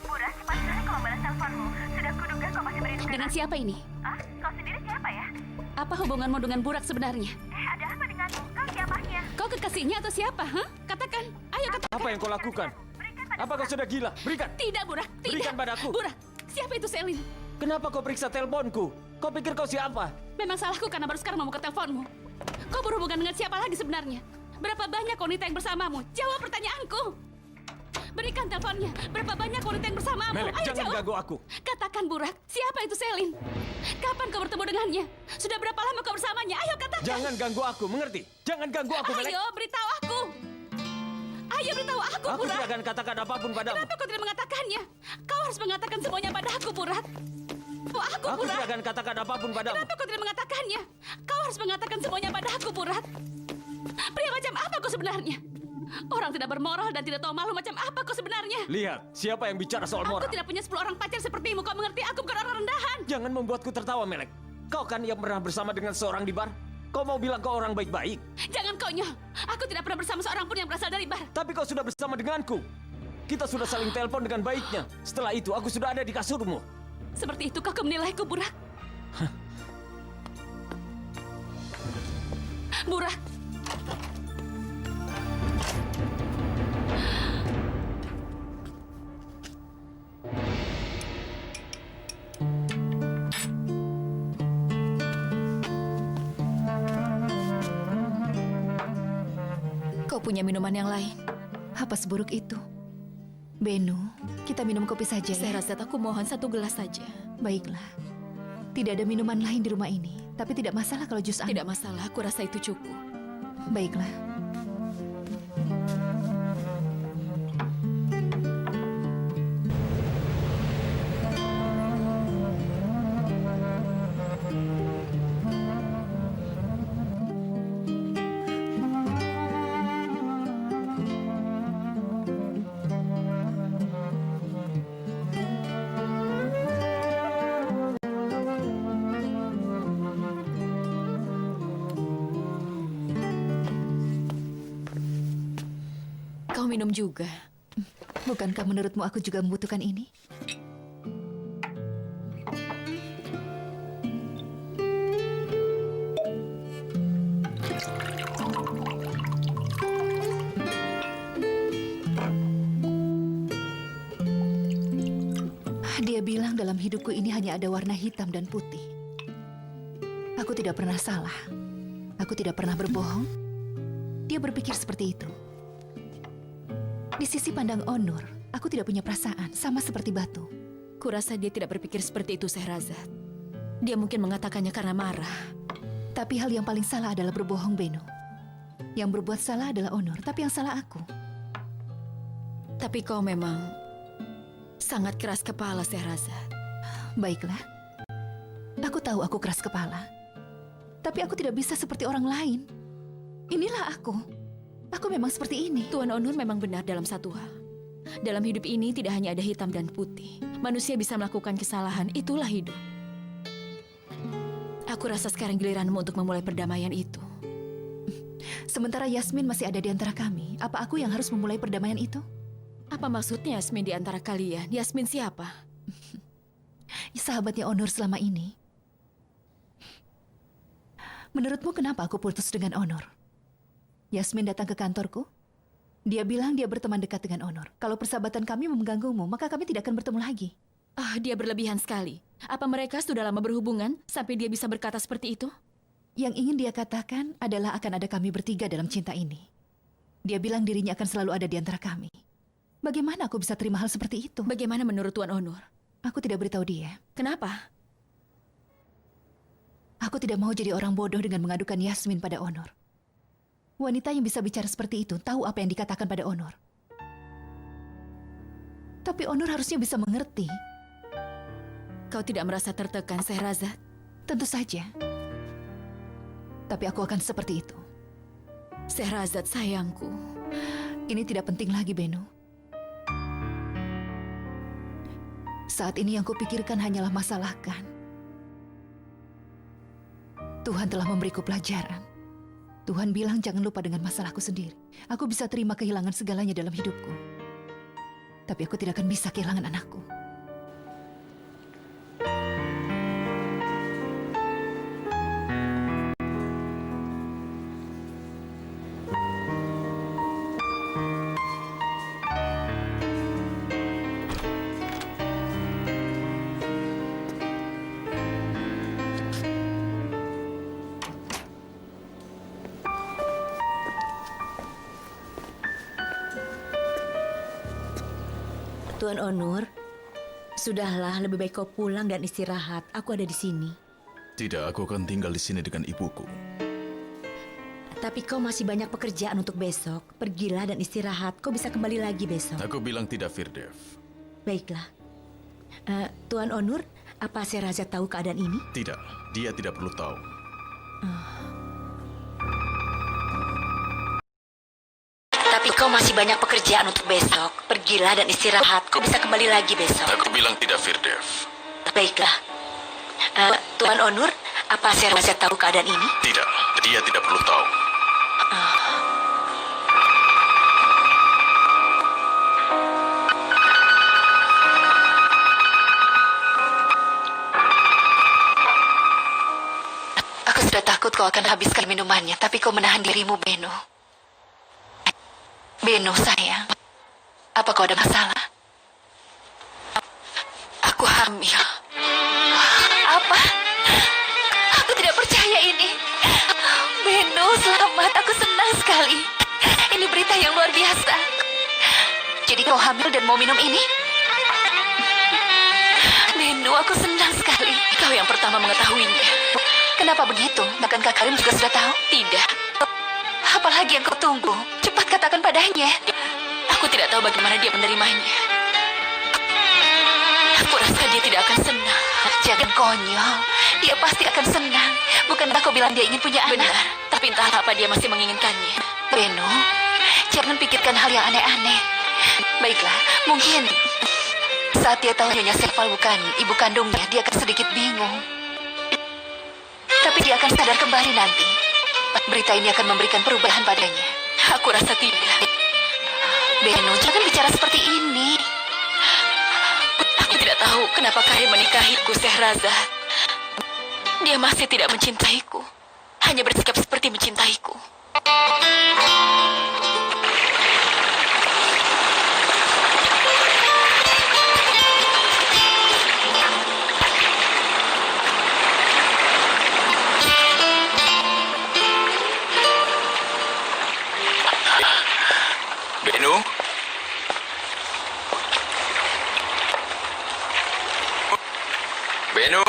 Burak, cepat sekali kau membalas teleponmu. Sudah kuduga kau masih berinteres. Dengan siapa ini? Ah, kau sendiri siapa ya? Apa hubunganmu dengan Burak sebenarnya? Ada apa denganmu? Kau siapanya? Kau kekasihnya atau siapa? Hah? Katakan. Ayo katakan. Apa yang kau lakukan? Apa kau sudah gila? Berikan. Tidak, Burak. Tidak. Berikan padaku. Burak, siapa itu Selin? Kenapa kau periksa teleponku? Kau pikir kau siapa? Memang salahku karena baru sekarang membuka teleponmu. Kau berhubungan dengan siapa lagi sebenarnya? Berapa banyak wanita yang bersamamu? Jawab pertanyaanku. Berikan teleponnya. Berapa banyak wanita yang bersamamu? Melek, Ayo jangan jawab. ganggu aku. Katakan, Burak. Siapa itu Selin? Kapan kau bertemu dengannya? Sudah berapa lama kau bersamanya? Ayo katakan. Jangan ganggu aku, mengerti? Jangan ganggu aku, Melek. Ayo, beritahu aku. Ayo beritahu aku, Aku Burak. tidak akan katakan apapun padamu. Kenapa kau tidak mengatakannya? Kau harus mengatakan semuanya pada aku, Burak. Aku Burak. tidak akan katakan apapun padamu. Kenapa kau tidak mengatakannya? Kau harus mengatakan semuanya pada aku, Burak. Pria macam apa kau sebenarnya? Orang tidak bermoral dan tidak tahu malu macam apa kau sebenarnya? Lihat, siapa yang bicara soal moral? Aku tidak punya 10 orang pacar sepertimu. Kau mengerti? Aku bukan orang rendahan. Jangan membuatku tertawa, Melek. Kau kan yang pernah bersama dengan seorang di bar? Kau mau bilang kau orang baik-baik? Jangan konyol. Aku tidak pernah bersama seorang pun yang berasal dari bar. Tapi kau sudah bersama denganku. Kita sudah saling telepon dengan baiknya. Setelah itu, aku sudah ada di kasurmu. Seperti itu kau menilaiku, Burak. Burak. Kau punya minuman yang lain? Apa seburuk itu? Benu, kita minum kopi saja ya? Saya rasa aku mohon 1 gelas saja. Baiklah. Tidak ada minuman lain di rumah ini. Tapi tidak masalah kalau jus anggur. Tidak masalah, aku rasa itu cukup. Baiklah. Kau minum juga. Bukankah menurutmu aku juga membutuhkan ini? Dia bilang dalam hidupku ini hanya ada warna hitam dan putih. Aku tidak pernah salah. Aku tidak pernah berbohong. Dia berpikir seperti itu. Di sisi pandang Onur, aku tidak punya perasaan, sama seperti batu. Kurasa dia tidak berpikir seperti itu, Sehrazad. Dia mungkin mengatakannya karena marah. Tapi hal yang paling salah adalah berbohong, Beno. Yang berbuat salah adalah Onur, tapi yang salah aku. Tapi kau memang sangat keras kepala, Syahrazad. Baiklah. Aku tahu aku keras kepala. Tapi aku tidak bisa seperti orang lain. Inilah aku. Aku memang seperti ini. Tuan Onur memang benar dalam satu hal. Dalam hidup ini tidak hanya ada hitam dan putih. Manusia bisa melakukan kesalahan, itulah hidup. Aku rasa sekarang giliranmu untuk memulai perdamaian itu. Sementara Yasmin masih ada di antara kami, apa aku yang harus memulai perdamaian itu? Apa maksudnya Yasmin di antara kalian? Yasmin siapa? Sahabatnya Onur selama ini. Menurutmu kenapa aku putus dengan Onur? Yasmin datang ke kantorku. Dia bilang dia berteman dekat dengan Onur. Kalau persahabatan kami mengganggumu, maka kami tidak akan bertemu lagi. Dia berlebihan sekali. Apa mereka sudah lama berhubungan sampai dia bisa berkata seperti itu? Yang ingin dia katakan adalah akan ada kami bertiga dalam cinta ini. Dia bilang dirinya akan selalu ada di antara kami. Bagaimana aku bisa terima hal seperti itu? Bagaimana menurut Tuan Onur? Aku tidak beritahu dia. Kenapa? Aku tidak mau jadi orang bodoh dengan mengadukan Yasmin pada Onur. Wanita yang bisa bicara seperti itu tahu apa yang dikatakan pada Onur. Tapi Onur harusnya bisa mengerti. Kau tidak merasa tertekan, Syahrazad? Tentu saja. Tapi aku akan seperti itu. Syahrazad, sayangku. Ini tidak penting lagi, Beno. Saat ini yang kupikirkan hanyalah masalah Kan. Tuhan telah memberiku pelajaran. Tuhan bilang jangan lupa dengan masalahku sendiri. Aku bisa terima kehilangan segalanya dalam hidupku. Tapi aku tidak akan bisa kehilangan anakku. Tuan Onur, sudahlah, lebih baik kau pulang dan istirahat. Aku ada di sini. Tidak, aku akan tinggal di sini dengan ibuku. Tapi kau masih banyak pekerjaan untuk besok. Pergilah dan istirahat. Kau bisa kembali lagi besok. Aku bilang tidak, Firdev. Baiklah. Tuan Onur, apa Syahrazad tahu keadaan ini? Tidak, dia tidak perlu tahu. Tapi kau masih banyak pekerjaan untuk besok. Pergilah dan istirahat. Kau bisa kembali lagi besok. Aku bilang tidak, Firdev. Baiklah. Tuan Onur, apa Syahrazad tahu keadaan ini? Tidak, dia tidak perlu tahu. Aku sudah takut kau akan habiskan minumannya, tapi kau menahan dirimu, Beno. Beno, sayang. Apa kau ada masalah? Aku hamil. Apa? Aku tidak percaya ini. Beno, selamat. Aku senang sekali. Ini berita yang luar biasa. Jadi kau hamil dan mau minum ini? Beno, aku senang sekali. Kau yang pertama mengetahuinya. Kenapa begitu? Bukankah Karim juga sudah tahu? Tidak. Apalagi yang kau tunggu? Cepat katakan padanya. Aku tidak tahu bagaimana dia menerimanya. Aku rasa dia tidak akan senang. Jangan konyol. Dia pasti akan senang. Bukankah kau bilang dia ingin punya anak? Benar, tapi entah apa dia masih menginginkannya. Beno, jangan pikirkan hal yang aneh-aneh. Baiklah, mungkin saat dia tahu Nyonya Seval bukan ibu kandungnya, dia akan sedikit bingung. Tapi dia akan sadar kembali nanti. Berita ini akan memberikan perubahan padanya. Aku rasa tidak. Beno, jangan bicara seperti ini. Aku tidak tahu kenapa Karim menikahiku, Syahrazad. Dia masih tidak mencintaiku. Hanya bersikap seperti mencintaiku. Beno? Beno?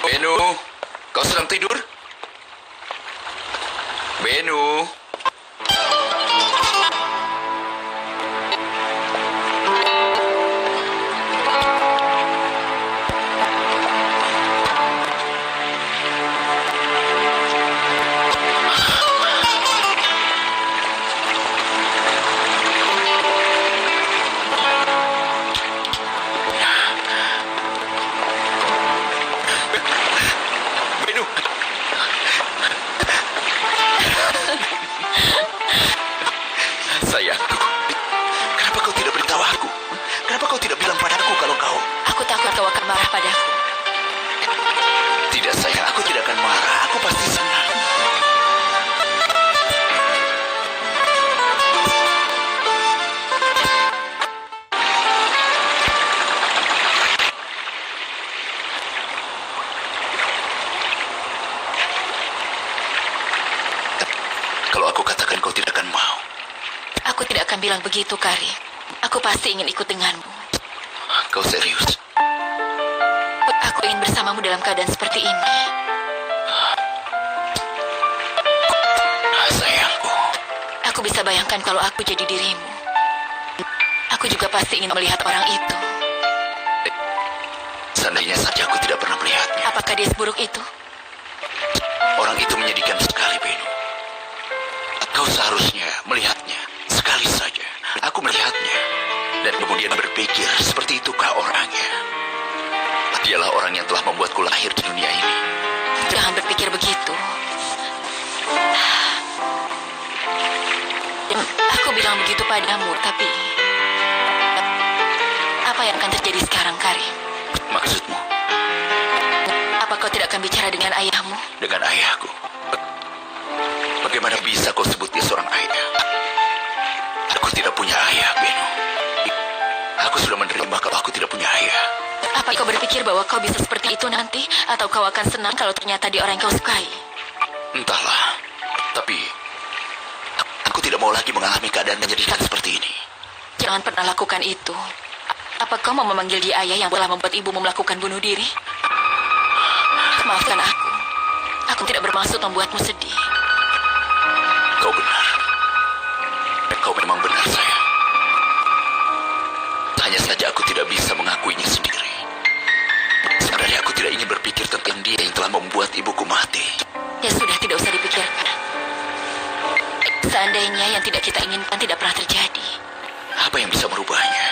Beno? Kau sedang tidur? Benu. Sayangku, kenapa kau tidak beritahu aku? Kenapa kau tidak bilang padaku kalau kau... Aku takut kau akan marah padaku. Tidak sayang, aku tidak akan marah. Aku pasti senang. Kalau aku katakan kau tidak akan mau. Aku tidak akan bilang begitu, Kari. Aku pasti ingin ikut denganmu. Kau serius? Aku ingin bersamamu dalam keadaan seperti ini. Sayangku. Aku bisa bayangkan kalau aku jadi dirimu. Aku juga pasti ingin melihat orang itu. Seandainya saja aku tidak pernah melihatnya. Apakah dia seburuk itu? Orang itu menyedihkan sekali, Benu. Kau seharusnya melihatnya. Sekali saja. Aku melihatnya. Dan kemudian berpikir, seperti itukah orangnya? Dialah orang yang telah membuatku lahir di dunia ini. Jangan berpikir begitu. Aku bilang begitu padamu, tapi... apa yang akan terjadi sekarang, Kari? Maksudmu? Apa kau tidak akan bicara dengan ayahmu? Dengan ayahku? Bagaimana bisa kau sebut dia seorang ayah? Aku tidak punya ayah, Benu. Aku sudah menerima kalau aku tidak punya ayah. Apa kau berpikir bahwa kau bisa seperti itu nanti? Atau kau akan senang kalau ternyata dia orang yang kau sukai? Entahlah. Tapi aku tidak mau lagi mengalami keadaan menyedihkan seperti ini. Jangan pernah lakukan itu. Apa kau mau memanggil dia ayah yang telah membuat ibumu melakukan bunuh diri? Maafkan aku. Aku tidak bermaksud membuatmu sedih. Kau benar. Kau memang benar, sayang. Hanya saja aku tidak bisa mengakuinya sendiri. Sebenarnya aku tidak ingin berpikir tentang dia yang telah membuat ibuku mati. Ya sudah, tidak usah dipikirkan. Seandainya yang tidak kita inginkan tidak pernah terjadi. Apa yang bisa merubahnya?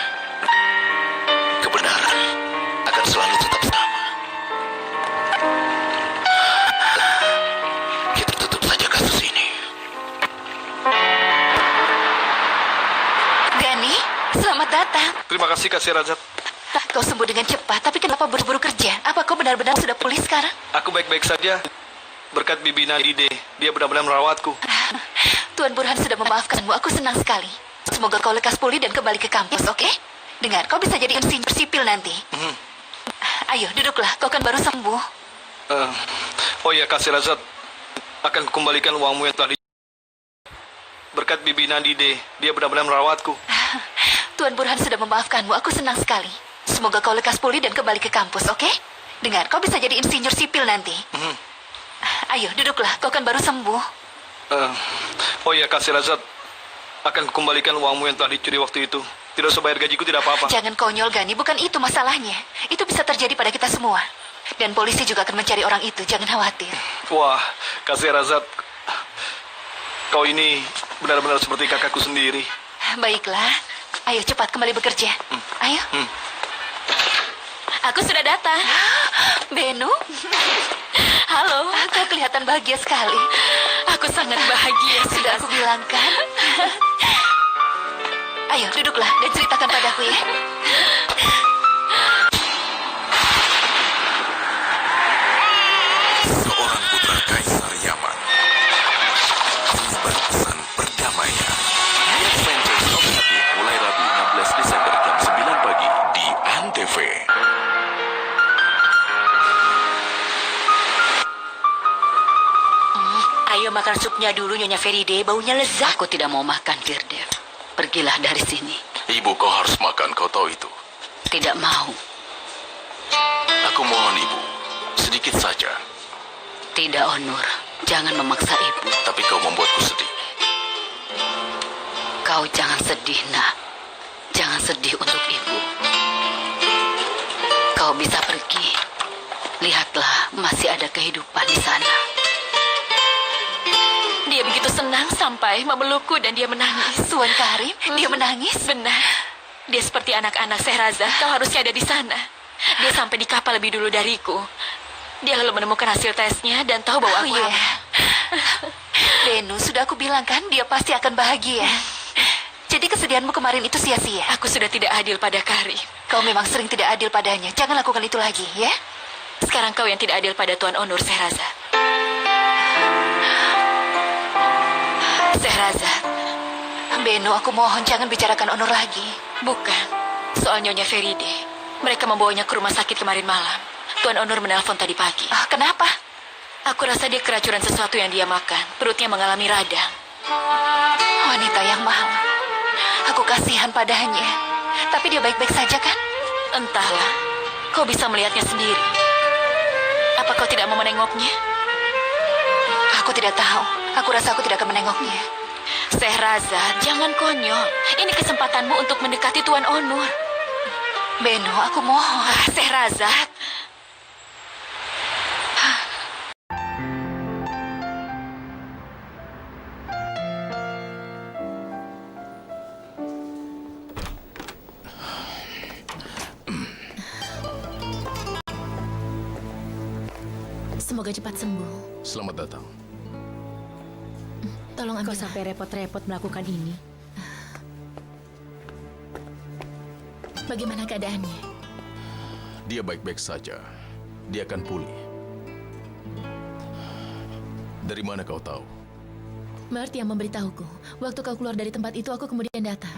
Kebenaran akan selalu tetap sama. Kita tutup saja kasus ini. Gani, selamat datang. Terima kasih, Kak Sherazad. Kau sembuh dengan cepat, tapi kenapa buru-buru kerja? Apa kau benar-benar sudah pulih sekarang? Aku baik-baik saja. Berkat Bibi Nadide, dia benar-benar merawatku. Tuan Burhan sudah memaafkanmu, aku senang sekali. Semoga kau lekas pulih dan kembali ke kampus, oke? Dengar, kau bisa jadi insinyur sipil nanti. Ayo, duduklah, kau kan baru sembuh. Oh ya, Kak Sherazad, akan kukembalikan uangmu yang telah Berkat Bibi Nadide, dia benar-benar merawatku. Tuan Burhan sudah memaafkanmu, aku senang sekali. Semoga kau lekas pulih dan kembali ke kampus, oke? Dengar, kau bisa jadi insinyur sipil nanti. Ayo, duduklah, kau kan baru sembuh. Oh ya, Kak Sherazad, akan kukembalikan uangmu yang telah dicuri waktu itu. Tidak usah bayar gajiku, tidak apa-apa. Jangan konyol, Gani, bukan itu masalahnya. Itu bisa terjadi pada kita semua. Dan polisi juga akan mencari orang itu, jangan khawatir. Wah, Kak Sherazad, kau ini benar-benar seperti kakakku sendiri. Baiklah, ayo cepat kembali bekerja. Ayo. Aku sudah datang. Benu? Halo, kau kelihatan bahagia sekali. Aku sangat bahagia, sudah aku bilang kan. Ayo, duduklah dan ceritakan padaku ya. Seorang putra Kaisar Yaman menyebar pesan perdamaian. Lihat franchise Operatif mulai Rabu 16 Desember jam 9 pagi di ANTV. Ayo makan supnya dulu, Nyonya Feride. Baunya lezat. Aku tidak mau makan, Firdev. Pergilah dari sini. Ibu, kau harus makan, kau tahu itu. Tidak mau. Aku mohon ibu, sedikit saja. Tidak, Onur. Jangan memaksa ibu. Tapi kau membuatku sedih. Kau jangan sedih, nak. Jangan sedih untuk ibu. Kau bisa pergi. Lihatlah, masih ada kehidupan di sana. Dia begitu senang sampai memelukku dan dia menangis. Tuan Karim, dia menangis? Benar. Dia seperti anak-anak Sehrazad. Kau harusnya ada di sana. Dia sampai di kapal lebih dulu dariku. Dia lalu menemukan hasil tesnya dan tahu bahwa aku hamil. Benu, sudah aku bilang kan, dia pasti akan bahagia. Jadi kesedihanmu kemarin itu sia-sia. Aku sudah tidak adil pada Karim. Kau memang sering tidak adil padanya. Jangan lakukan itu lagi, ya? Sekarang kau yang tidak adil pada Tuan Onur Sehrazad. Sehrazad, Benu, aku mohon jangan bicarakan Onur lagi. Bukan. Soal Nyonya Feride. Mereka membawanya ke rumah sakit kemarin malam. Tuan Onur menelpon tadi pagi. Kenapa? Aku rasa dia keracunan sesuatu yang dia makan. Perutnya mengalami radang. Wanita yang malang. Aku kasihan padanya. Tapi dia baik-baik saja kan? Entahlah. Kau bisa melihatnya sendiri. Apa kau tidak mau menengoknya? Aku tidak tahu. Aku rasa aku tidak akan menengoknya. Sehrazad, jangan konyol. Ini kesempatanmu untuk mendekati Tuan Onur. Benu, aku mohon. Sehrazad. Semoga cepat sembuh. Selamat datang. Tolong ambil. Kau sampai repot-repot melakukan ini. Bagaimana keadaannya? Dia baik-baik saja. Dia akan pulih. Dari mana kau tahu? Mert yang memberitahuku. Waktu kau keluar dari tempat itu, aku kemudian datang.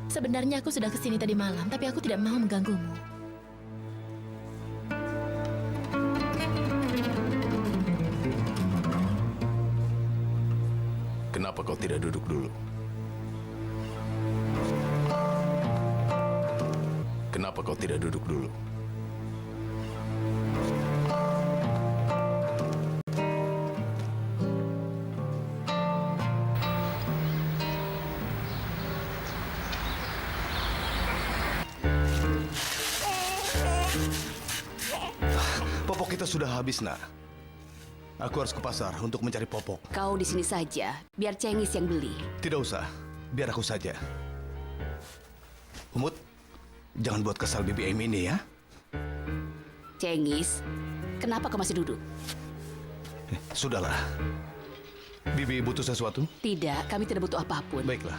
Sebenarnya aku sudah kesini tadi malam, tapi aku tidak mau mengganggumu. Kenapa kau tidak duduk dulu? Kenapa kau tidak duduk dulu? Popok kita sudah habis, nak. Aku harus ke pasar untuk mencari popok. Kau di sini saja, biar Cengis yang beli. Tidak usah, biar aku saja. Umut, jangan buat kesal Bibi Amy ini ya. Cengis, kenapa kau masih duduk? Sudahlah. Bibi butuh sesuatu? Tidak, kami tidak butuh apapun. Baiklah.